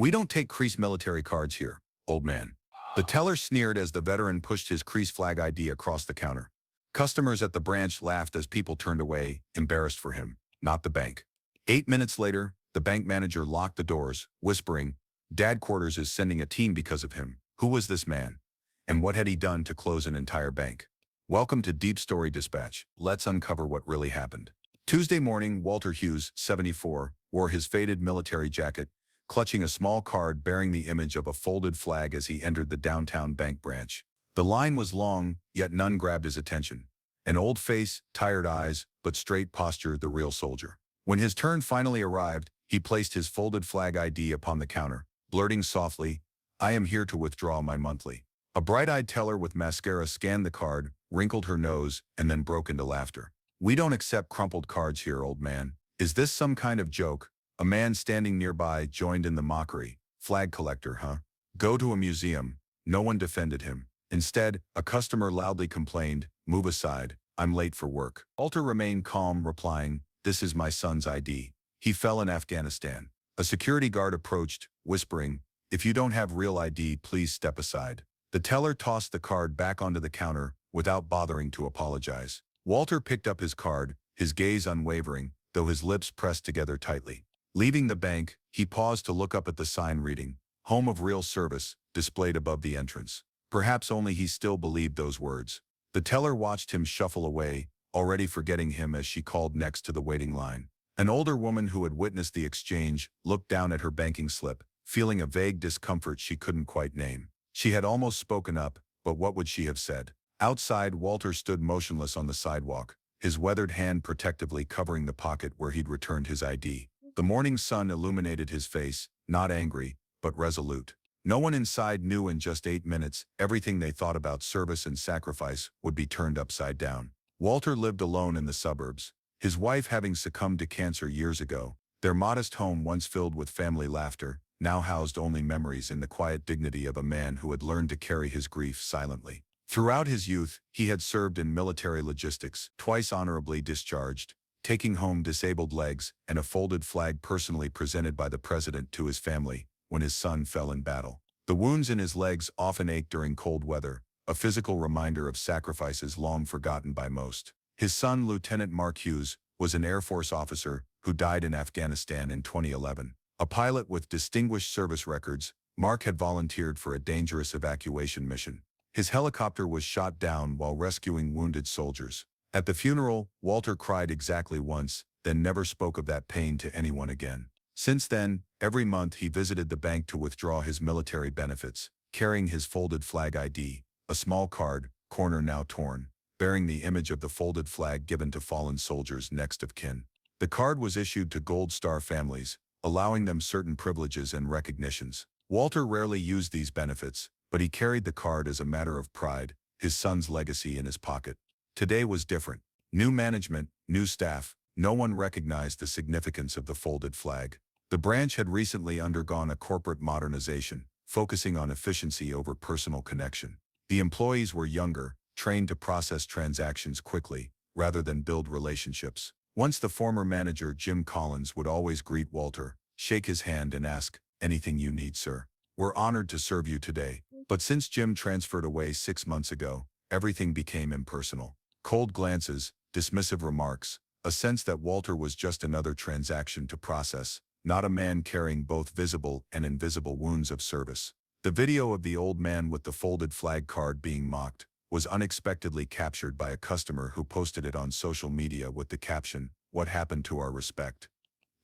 We don't take crease military cards here, old man. The teller sneered as the veteran pushed his crease flag ID across the counter. Customers at the branch laughed as people turned away, embarrassed for him, not the bank. 8 minutes later, the bank manager locked the doors, whispering, "Dad quarters is sending a team because of him. Who was this man? And what had he done to close an entire bank?" Welcome to Deep Story Dispatch. Let's uncover what really happened. Tuesday morning, Walter Hughes, 74, wore his faded military jacket, clutching a small card bearing the image of a folded flag as he entered the downtown bank branch. The line was long, yet none grabbed his attention. An old face, tired eyes, but straight posture, the real soldier. When his turn finally arrived, he placed his folded flag ID upon the counter, blurting softly, "I am here to withdraw my monthly." A bright-eyed teller with mascara scanned the card, wrinkled her nose, and then broke into laughter. "We don't accept crumpled cards here, old man. Is this some kind of joke?" A man standing nearby joined in the mockery. "Flag collector, huh? Go to a museum." No one defended him. Instead, a customer loudly complained, "Move aside, I'm late for work." Walter remained calm, replying, "This is my son's ID. He fell in Afghanistan." A security guard approached, whispering, "If you don't have real ID, please step aside." The teller tossed the card back onto the counter without bothering to apologize. Walter picked up his card, his gaze unwavering, though his lips pressed together tightly. Leaving the bank, he paused to look up at the sign reading, "Home of Real Service," displayed above the entrance. Perhaps only he still believed those words. The teller watched him shuffle away, already forgetting him as she called next to the waiting line. An older woman who had witnessed the exchange looked down at her banking slip, feeling a vague discomfort she couldn't quite name. She had almost spoken up, but what would she have said? Outside, Walter stood motionless on the sidewalk, his weathered hand protectively covering the pocket where he'd returned his ID. The morning sun illuminated his face, not angry, but resolute. No one inside knew in just 8 minutes everything they thought about service and sacrifice would be turned upside down. Walter lived alone in the suburbs, his wife having succumbed to cancer years ago. Their modest home, once filled with family laughter, now housed only memories in the quiet dignity of a man who had learned to carry his grief silently. Throughout his youth, he had served in military logistics, twice honorably discharged, taking home disabled legs and a folded flag personally presented by the president to his family when his son fell in battle. The wounds in his legs often ached during cold weather, a physical reminder of sacrifices long forgotten by most. His son, Lieutenant Mark Hughes, was an Air Force officer who died in Afghanistan in 2011. A pilot with distinguished service records, Mark had volunteered for a dangerous evacuation mission. His helicopter was shot down while rescuing wounded soldiers. At the funeral, Walter cried exactly once, then never spoke of that pain to anyone again. Since then, every month he visited the bank to withdraw his military benefits, carrying his folded flag ID, a small card, corner now torn, bearing the image of the folded flag given to fallen soldiers next of kin. The card was issued to Gold Star families, allowing them certain privileges and recognitions. Walter rarely used these benefits, but he carried the card as a matter of pride, his son's legacy in his pocket. Today was different. New management, new staff, no one recognized the significance of the folded flag. The branch had recently undergone a corporate modernization, focusing on efficiency over personal connection. The employees were younger, trained to process transactions quickly, rather than build relationships. Once the former manager, Jim Collins, would always greet Walter, shake his hand and ask, "Anything you need, sir? We're honored to serve you today." But since Jim transferred away 6 months ago, everything became impersonal. Cold glances, dismissive remarks, a sense that Walter was just another transaction to process, not a man carrying both visible and invisible wounds of service. The video of the old man with the folded flag card being mocked was unexpectedly captured by a customer who posted it on social media with the caption, "What happened to our respect?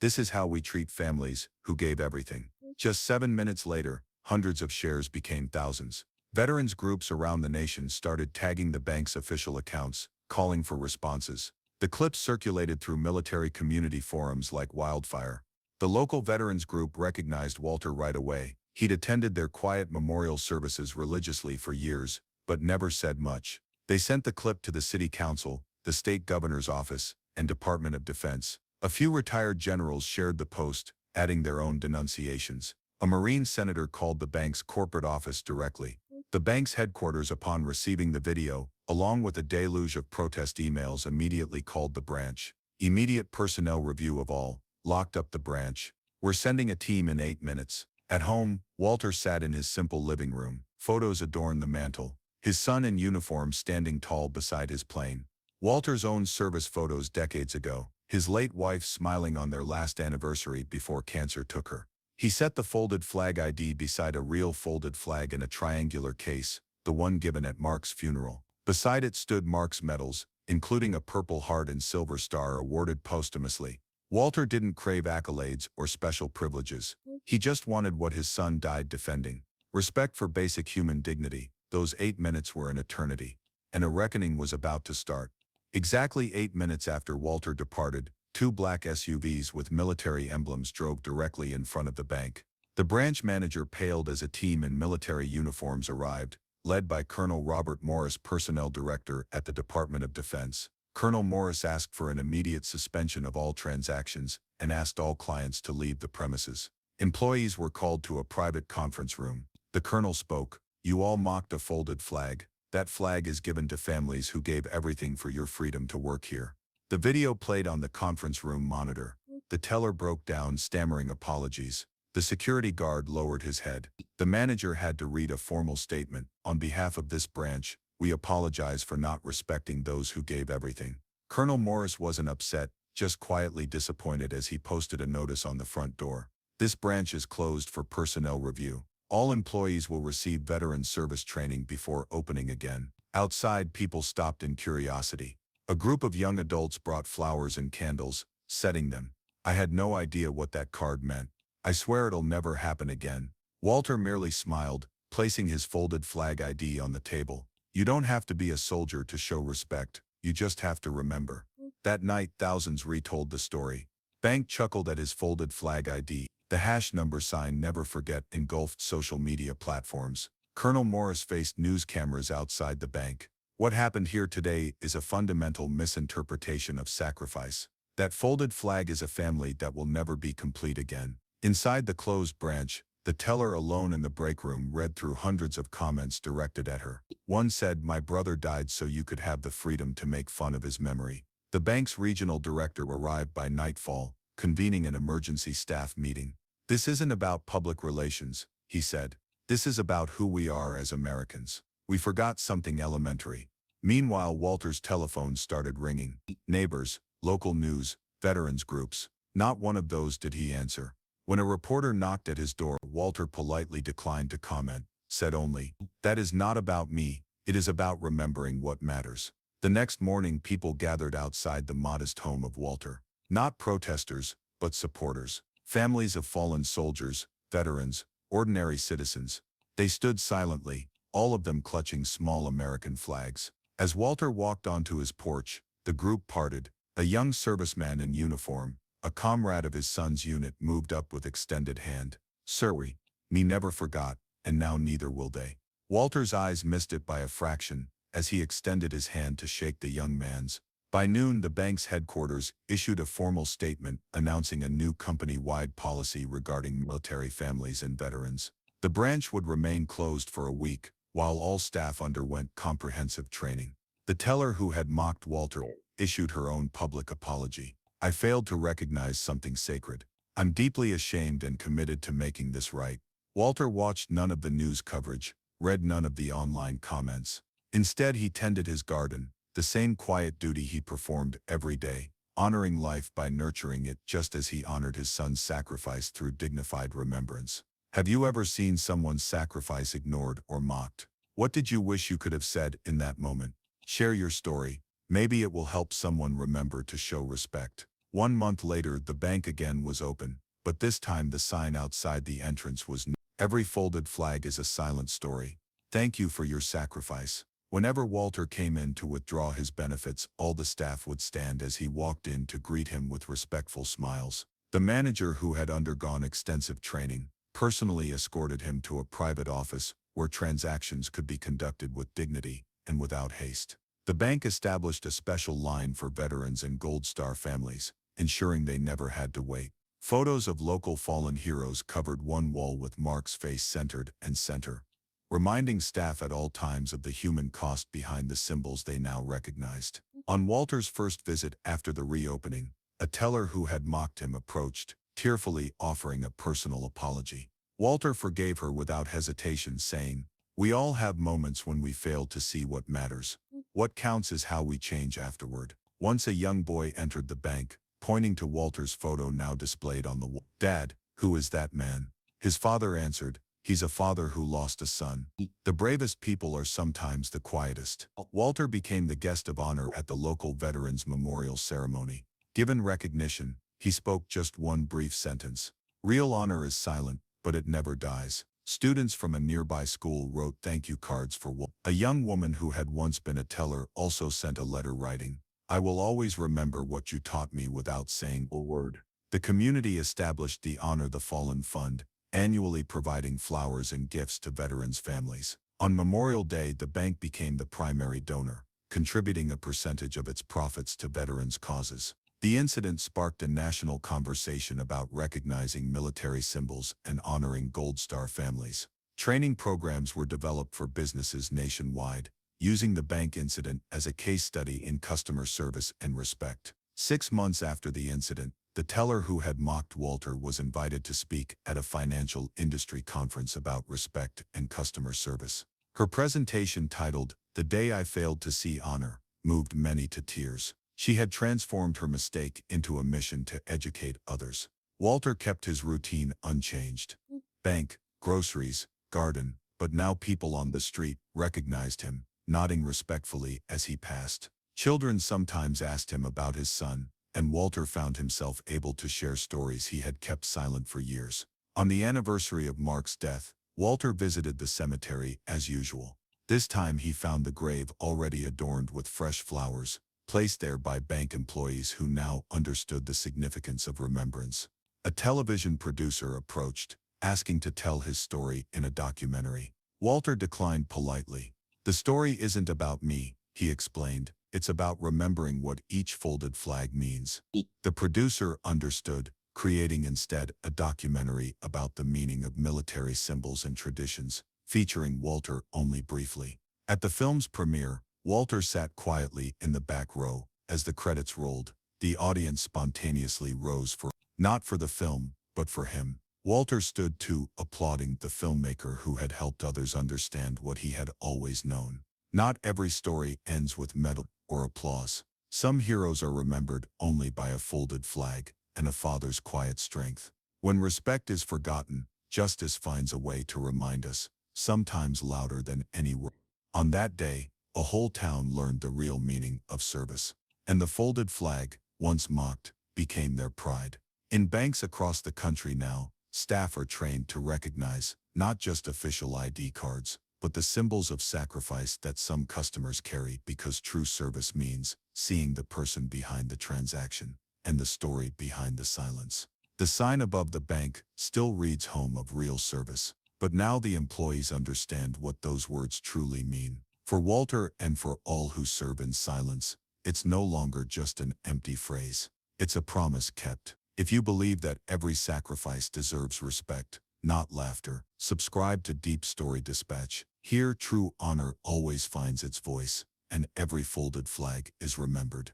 This is how we treat families who gave everything." Just 7 minutes later, hundreds of shares became thousands. Veterans groups around the nation started tagging the bank's official accounts, calling for responses. The clips circulated through military community forums like wildfire. The local veterans group recognized Walter right away. He'd attended their quiet memorial services religiously for years, but never said much. They sent the clip to the city council, the state governor's office, and Department of Defense. A few retired generals shared the post, adding their own denunciations. A Marine senator called the bank's corporate office directly. The bank's headquarters, upon receiving the video, along with a deluge of protest emails, immediately called the branch. Immediate personnel review of all, locked up the branch. "We're sending a team in 8 minutes." At home, Walter sat in his simple living room. Photos adorned the mantel, his son in uniform standing tall beside his plane. Walter's own service photos decades ago, his late wife smiling on their last anniversary before cancer took her. He set the folded flag ID beside a real folded flag in a triangular case, the one given at Mark's funeral. Beside it stood Mark's medals, including a Purple Heart and Silver Star awarded posthumously. Walter didn't crave accolades or special privileges. He just wanted what his son died defending. Respect for basic human dignity. Those 8 minutes were an eternity. And a reckoning was about to start. Exactly 8 minutes after Walter departed, 2 black SUVs with military emblems drove directly in front of the bank. The branch manager paled as a team in military uniforms arrived, led by Colonel Robert Morris, personnel director at the Department of Defense. Colonel Morris asked for an immediate suspension of all transactions and asked all clients to leave the premises. Employees were called to a private conference room. The colonel spoke. "You all mocked a folded flag. That flag is given to families who gave everything for your freedom to work here." The video played on the conference room monitor. The teller broke down, stammering apologies. The security guard lowered his head. The manager had to read a formal statement. "On behalf of this branch, we apologize for not respecting those who gave everything." Colonel Morris wasn't upset, just quietly disappointed as he posted a notice on the front door. "This branch is closed for personnel review. All employees will receive veteran service training before opening again." Outside, people stopped in curiosity. A group of young adults brought flowers and candles, setting them. "I had no idea what that card meant. I swear it'll never happen again." Walter merely smiled, placing his folded flag ID on the table. "You don't have to be a soldier to show respect, you just have to remember." That night, thousands retold the story. Bank chuckled at his folded flag ID. The #number sign "Never Forget" engulfed social media platforms. Colonel Morris faced news cameras outside the bank. "What happened here today is a fundamental misinterpretation of sacrifice. That folded flag is a family that will never be complete again." Inside the closed branch, the teller alone in the break room read through hundreds of comments directed at her. One said, "My brother died so you could have the freedom to make fun of his memory." The bank's regional director arrived by nightfall, convening an emergency staff meeting. "This isn't about public relations," he said. "This is about who we are as Americans. We forgot something elementary." Meanwhile, Walter's telephone started ringing. Neighbors, local news, veterans groups. Not one of those did he answer. When a reporter knocked at his door, Walter politely declined to comment, said only, "That is not about me, it is about remembering what matters." The next morning, people gathered outside the modest home of Walter. Not protesters, but supporters. Families of fallen soldiers, veterans, ordinary citizens. They stood silently, all of them clutching small American flags. As Walter walked onto his porch, the group parted. A young serviceman in uniform, a comrade of his son's unit, moved up with extended hand. "Sir, we never forgot, and now neither will they." Walter's eyes missed it by a fraction, as he extended his hand to shake the young man's. By noon, the bank's headquarters issued a formal statement announcing a new company-wide policy regarding military families and veterans. The branch would remain closed for a week, while all staff underwent comprehensive training. The teller who had mocked Walter issued her own public apology. "I failed to recognize something sacred. I'm deeply ashamed and committed to making this right." Walter watched none of the news coverage, read none of the online comments. Instead, he tended his garden, the same quiet duty he performed every day, honoring life by nurturing it just as he honored his son's sacrifice through dignified remembrance. Have you ever seen someone's sacrifice ignored or mocked? What did you wish you could have said in that moment? Share your story. Maybe it will help someone remember to show respect. 1 month later, the bank again was open, but this time the sign outside the entrance was new. "Every folded flag is a silent story. Thank you for your sacrifice." Whenever Walter came in to withdraw his benefits, all the staff would stand as he walked in to greet him with respectful smiles. The manager, who had undergone extensive training, personally escorted him to a private office where transactions could be conducted with dignity and without haste. The bank established a special line for veterans and Gold Star families, ensuring they never had to wait. Photos of local fallen heroes covered one wall with Mark's face centered and center, reminding staff at all times of the human cost behind the symbols they now recognized. On Walter's first visit after the reopening, a teller who had mocked him approached, tearfully offering a personal apology. Walter forgave her without hesitation, saying, "We all have moments when we fail to see what matters. What counts is how we change afterward." Once a young boy entered the bank, pointing to Walter's photo now displayed on the wall. "Dad, who is that man?" His father answered, "He's a father who lost a son." The bravest people are sometimes the quietest. Walter became the guest of honor at the local Veterans Memorial Ceremony. Given recognition, he spoke just one brief sentence. "Real honor is silent, but it never dies." Students from a nearby school wrote thank you cards for Walter. A young woman who had once been a teller also sent a letter writing, "I will always remember what you taught me," without saying a word. The community established the Honor the Fallen Fund, annually providing flowers and gifts to veterans' families. On Memorial Day, the bank became the primary donor, contributing a percentage of its profits to veterans' causes. The incident sparked a national conversation about recognizing military symbols and honoring Gold Star families. Training programs were developed for businesses nationwide, using the bank incident as a case study in customer service and respect. 6 months after the incident, the teller who had mocked Walter was invited to speak at a financial industry conference about respect and customer service. Her presentation, titled "The Day I Failed to See Honor," moved many to tears. She had transformed her mistake into a mission to educate others. Walter kept his routine unchanged. Bank, groceries, garden, but now people on the street recognized him, nodding respectfully as he passed. Children sometimes asked him about his son, and Walter found himself able to share stories he had kept silent for years. On the anniversary of Mark's death, Walter visited the cemetery as usual. This time he found the grave already adorned with fresh flowers, placed there by bank employees who now understood the significance of remembrance. A television producer approached, asking to tell his story in a documentary. Walter declined politely. "The story isn't about me," he explained. "It's about remembering what each folded flag means." The producer understood, creating instead a documentary about the meaning of military symbols and traditions, featuring Walter only briefly. At the film's premiere, Walter sat quietly in the back row. As the credits rolled, the audience spontaneously rose not for the film, but for him. Walter stood too, applauding the filmmaker who had helped others understand what he had always known. Not every story ends with medal or applause. Some heroes are remembered only by a folded flag and a father's quiet strength. When respect is forgotten, justice finds a way to remind us, sometimes louder than any word. On that day, a whole town learned the real meaning of service. And the folded flag, once mocked, became their pride. In banks across the country now, staff are trained to recognize not just official ID cards, but the symbols of sacrifice that some customers carry, because true service means seeing the person behind the transaction and the story behind the silence. The sign above the bank still reads "Home of Real Service," but now the employees understand what those words truly mean. For Walter and for all who serve in silence, it's no longer just an empty phrase. It's a promise kept. If you believe that every sacrifice deserves respect, not laughter, subscribe to Deep Story Dispatch. Here, true honor always finds its voice, and every folded flag is remembered.